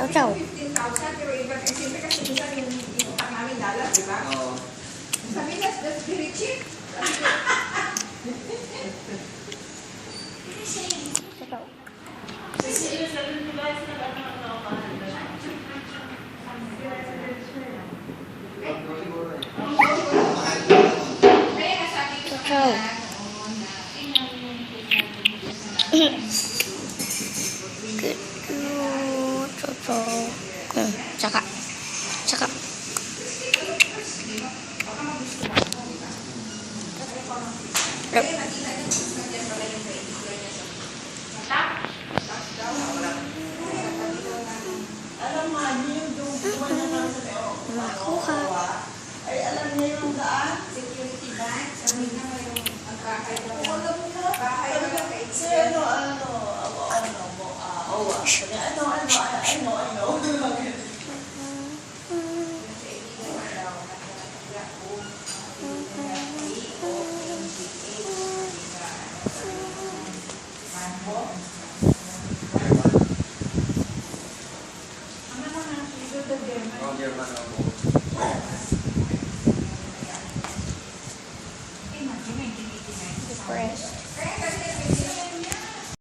chow. 15,000, pero iba kasi siyempre kasi minsan yung utang namin dala, di ba? Oo. Sabi na, that's very cheap. Chow. Kaya nga sabi ko sa Chow. kanila, Tsaka. Tsaka. Makuha. Ay, alam niya yung daan. security bank, sabi nga mayroong ang bahay daw. Alam mo na. Bahay daw na kay Si ano, mo, ano, sabi, ano.